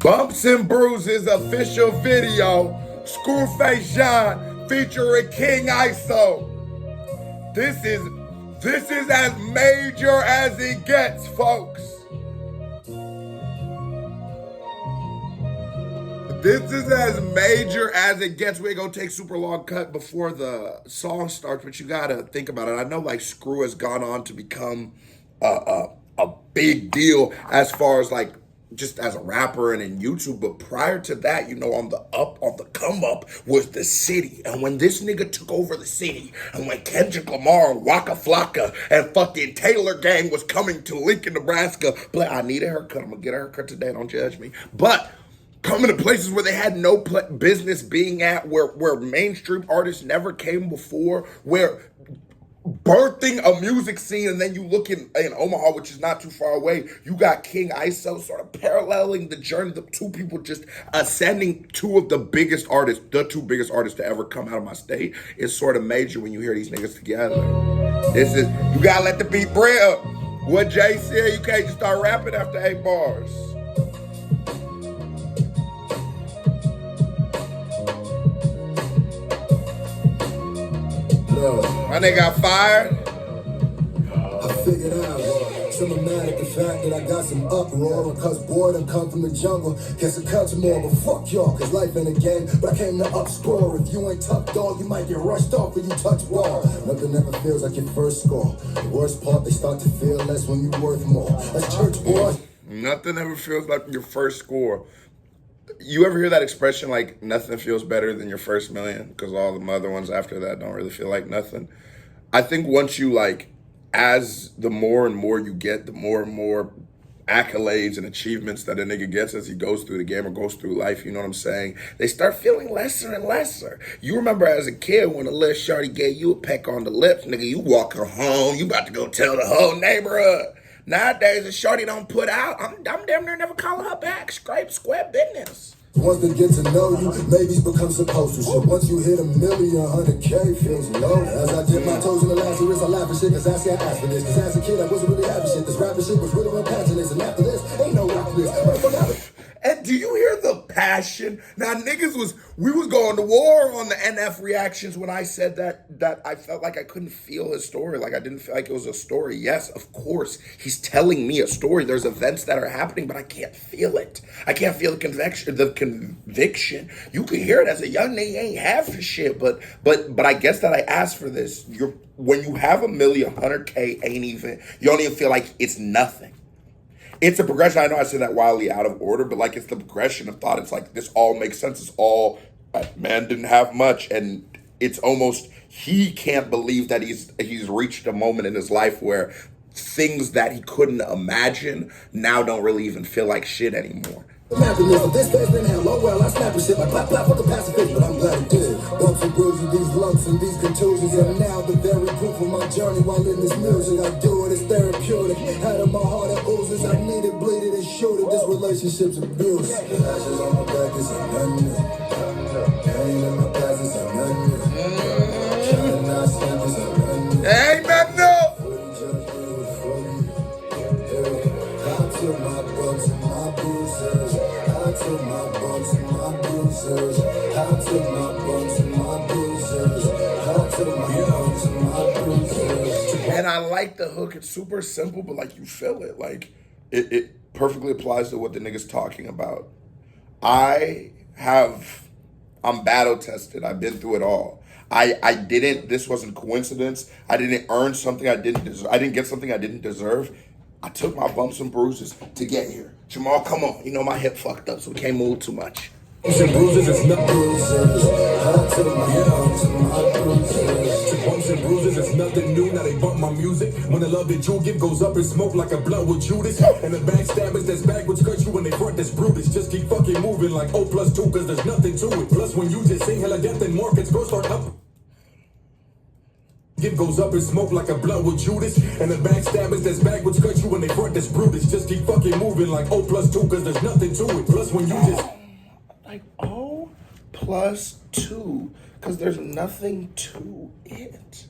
Bumps and Bruises official video, Screwface John featuring King ISO. This is as major as it gets, folks. This is as major as it gets. We ain't gonna take super long cut before the song starts, but you gotta think about it. I know like Scru has gone on to become a big deal as far as like just as a rapper and in YouTube, but prior to that, you know, on the come up was the city. And when this nigga took over the city, and when Kendrick Lamar, Waka Flocka, and fucking Taylor Gang was coming to Lincoln, Nebraska, but I need a haircut. I'm gonna get a haircut today. Don't judge me. But coming to places where they had no business being at, where mainstream artists never came before, where birthing a music scene, and then you look in Omaha, which is not too far away, you got King ISO sort of paralleling the journey, the two people just ascending two of the biggest artists, the two biggest artists to ever come out of my state. It's sort of major when you hear these niggas together. This is, you gotta let the beat breathe. What Jay said, you can't just start rapping after 8 bars. My nigga got fired. I figured out some mad at the fact that I got some uproar because boredom come from the jungle. Guess it cuts more, but fuck y'all, cause life ain't a game. But I came to upscore. If you ain't tough dog, you might get rushed off when you touch ball. Nothing ever feels like your first score. The worst part, they start to feel less when you worth more. That's church boy. Nothing ever feels like your first score. You ever hear that expression like nothing feels better than your first million? Because all the other ones after that don't really feel like nothing. I think once you like, as the more and more you get, the more and more accolades and achievements that a nigga gets as he goes through the game or goes through life, you know what I'm saying? They start feeling lesser and lesser. You remember as a kid when a little shorty gave you a peck on the lips, nigga, you walk her home, you about to go tell the whole neighborhood. Nowadays, a shorty don't put out, I'm damn near never calling her back. Scrape square business. Once they get to know you, babies become supposed to. So once you hit a million, 100K feels low. As I dip my toes in the Lazarus, I laugh at shit, cause I say I asked for this. Cause as a kid, I wasn't really having shit. This rapping shit was really impassionate. And after this, ain't no rap this. And do you hear the passion? Now, we was going to war on the NF reactions when I said that I felt like I couldn't feel his story. Like I didn't feel like it was a story. Yes, of course, he's telling me a story. There's events that are happening, but I can't feel it. I can't feel the conviction. You can hear it as a young nigga, ain't half for shit. But I guess that I asked for this. When you have a million, 100K ain't even, you don't even feel like it's nothing. It's a progression. I know I said that wildly out of order, but like it's the progression of thought. It's like this all makes sense. It's all, man didn't have much, and it's almost, he can't believe that he's reached a moment in his life where things that he couldn't imagine now don't really even feel like shit anymore. This face been hell, oh well, I snap and shit like clap, clap, fuck a pacifist, but I'm glad it did. Bumps and bruises, these lumps and these contusions, and now the very proof of my journey while in this music. I do it, it's therapeutic. Out of my heart it oozes, I need it, bleed it, and shoot it. This relationship's abuse. Ashes on my back is a none. Pain in my past is a none. Trying not sleep is a none. Ain't nothing new. I took my bumps and my bruises. I took my bumps and my bruises. I took my bumps and my bruises. I took my bumps and my bruises. And I like the hook. It's super simple, but like you feel it. Like it perfectly applies to what the nigga's talking about. I'm battle tested. I've been through it all. This wasn't coincidence. I didn't earn something I didn't deserve. I didn't get something I didn't deserve. I took my bumps and bruises to get here. Jamal, come on. You know my hip fucked up, so we can't move too much. Bumps and bruises is not bruises. I took my bumps and my bruises. Bumps and bruises is nothing new. Now they bump my music. When the love that you give goes up in smoke like a blunt with Judas. And the backstabbers that's backwards cut you when they front that's Brutus. Just keep fucking moving like O+2 cause there's nothing to it. Plus when you just sing hella death and markets go start up. It goes up in smoke like a blunt with Judas. And the backstabbers that's backwards cut you when they front that's Brutus. Just keep fucking moving like O+2 cause there's nothing to it. Plus when you just like O+2 because there's nothing to it.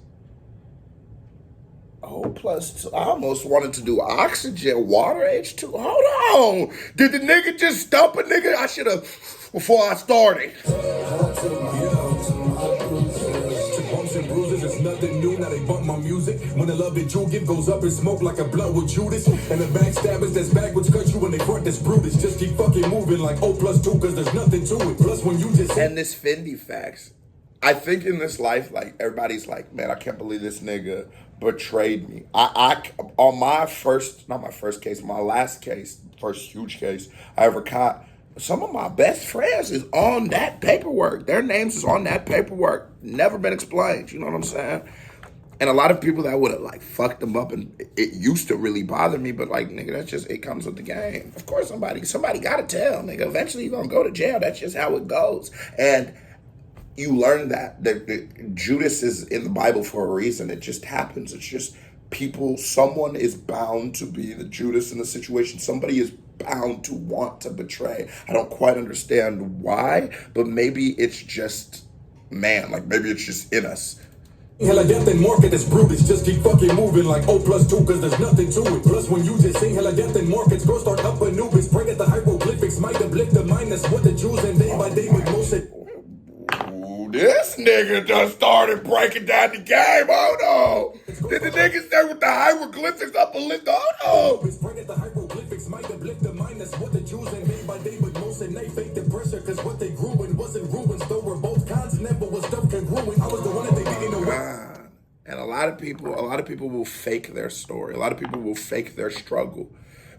Oh, plus two. I almost wanted to do oxygen, water, H2. Hold on. Did the nigga just stump a nigga? I should have, before I started. Bumps and bruises, it's nothing new. Now they bump my music. When the love that you give goes up in smoke like a blunt with Judas. And the backstabbers that's backwards cut you when they front that's Bruises. Just keep fucking moving like O+2, cause there's nothing to it. Plus when you just... And this Fendi facts. I think in this life, like, everybody's like, man, I can't believe this nigga betrayed me. On my first, not my first case, my last case, first huge case I ever caught, some of my best friends is on that paperwork. Their names is on that paperwork. Never been explained, you know what I'm saying? And a lot of people that would have, like, fucked them up, and it used to really bother me, but, like, nigga, that's just, it comes with the game. Of course, somebody gotta tell, nigga. Eventually you're gonna go to jail. That's just how it goes. And you learn that Judas is in the Bible for a reason. It just happens. It's just people, someone is bound to be the Judas in the situation. Somebody is bound to want to betray. I don't quite understand why, but maybe it's just, man, like maybe it's just in us. Hella death and market is Bruises. Just keep fucking moving like O+2, cause there's nothing to it. Plus when you just sing hella death and markets, go start up Anubis. Bring it the hieroglyphics, might have blicked the mind. That's what the Jews and day by day make motion. This nigga just started breaking down the game. Hold on. Did the nigga start with the hieroglyphics up a lift? Hold on. Bring it the hieroglyphics, might have blicked the mind. That's what the Jews and day by day make motion. They fake the pressure, cause what they grew in wasn't ruins. Though we're both kinds, never was stuff congruent. I was the one that they didn't know. And a lot of people will fake their story. A lot of people will fake their struggle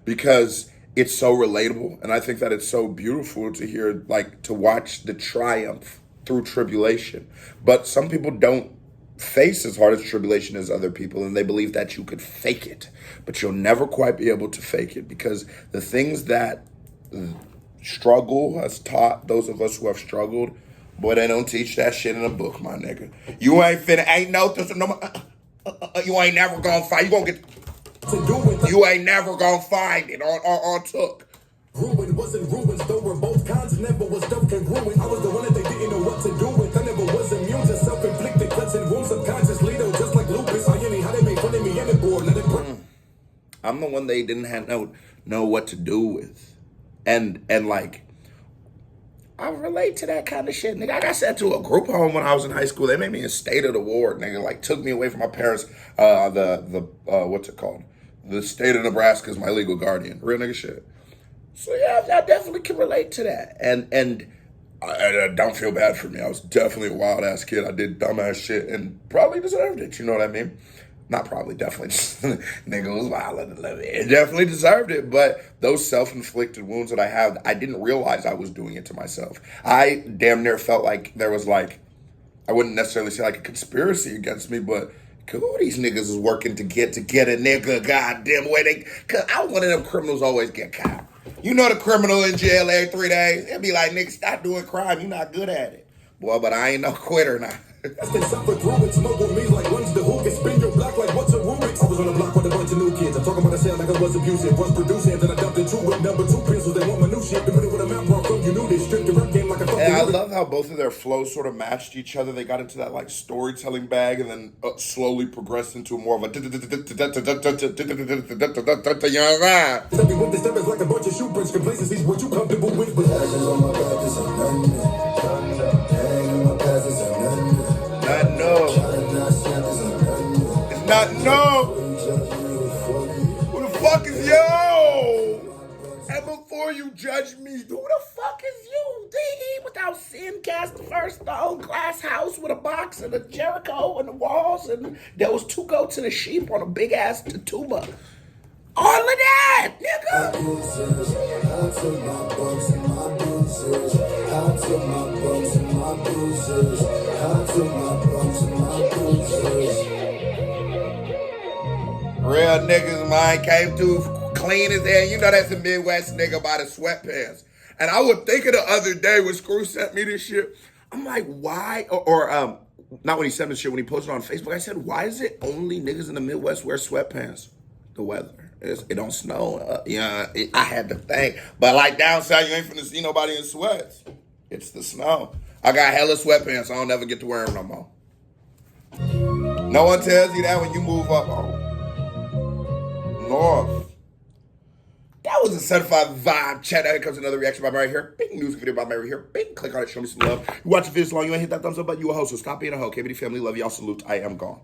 because it's so relatable. And I think that it's so beautiful to hear, like, to watch the triumph through tribulation. But some people don't face as hard as tribulation as other people, and they believe that you could fake it. But you'll never quite be able to fake it, because the things that struggle has taught those of us who have struggled, boy, they don't teach that shit in a book, my nigga. You ain't you ain't never gonna find, you ain't never gonna find it on took. Ruin wasn't ruins, though we're both kinds, never was stuff congruent. I was the one that they didn't know what to do with. I never was immune to self-inflicted cuts and wounds subconsciously, though, just like lupus. I ain't how they make fun of me and the board. I'm the one they didn't know what to do with. And like, I relate to that kind of shit, nigga. I got sent to a group home when I was in high school. They made me a state of the ward, nigga. Like, took me away from my parents. What's it called? The state of Nebraska is my legal guardian. Real nigga shit. So yeah, I definitely can relate to that. And I don't feel bad for me. I was definitely a wild ass kid. I did dumb ass shit and probably deserved it. You know what I mean? Not probably, definitely. Nigga was wild. It definitely deserved it. But those self-inflicted wounds that I have, I didn't realize I was doing it to myself. I damn near felt like there was, like, I wouldn't necessarily say like a conspiracy against me, but who these niggas is working to get a nigga goddamn way cause I was one of them criminals always get caught. You know the criminal in jail every 3 days. They'll be like, nigga, stop doing crime. You're not good at it. Boy, but I ain't no quitter now. They suffer through it, smoke with me like runs the hook and spin your block like what's a Rubik's. I was on the block with a bunch of new kids. I'm talking about a sound like I was abusive. Was producing, then I dumped in two with number 2 pencils. They want my new shit. The middle with a mouth brought from you knew they stripped the rap game like a fucking. And I love how both of their flows sort of matched each other. They got into that like storytelling bag and then slowly progressed into more of a young rhyme. Stepping with the steppers like a bunch of shoe prints. Complacency's what you comfortable with. But ashes on my back is a It's not no. Who the fuck is yo? And before you judge me, who the fuck is you? D.E. without sin cast the first stone, glass house with a box and a Jericho and the walls, and there was 2 goats and a sheep on a big ass tuba. All of that, nigga. Real niggas, man, came through clean as hell. You know that's a Midwest nigga by the sweatpants. And I was thinking the other day when Scru sent me this shit, I'm like, why? Or not when he sent me this shit, when he posted on Facebook, I said, why is it only niggas in the Midwest wear sweatpants? The weather. It don't snow. I had to think. But like down south, you ain't finna see nobody in sweats. It's the snow. I got hella sweatpants. I don't ever get to wear them no more. No one tells you that when you move up. Oh. North. That was a certified vibe chat. Now here comes another reaction by me right here. Bing, music video by me right here. Bing, click on it, show me some love. You watch the video so long, you ain't hit that thumbs up button, you a hoe, so stop being a hoe. KBD family, love y'all, salute, I am gone.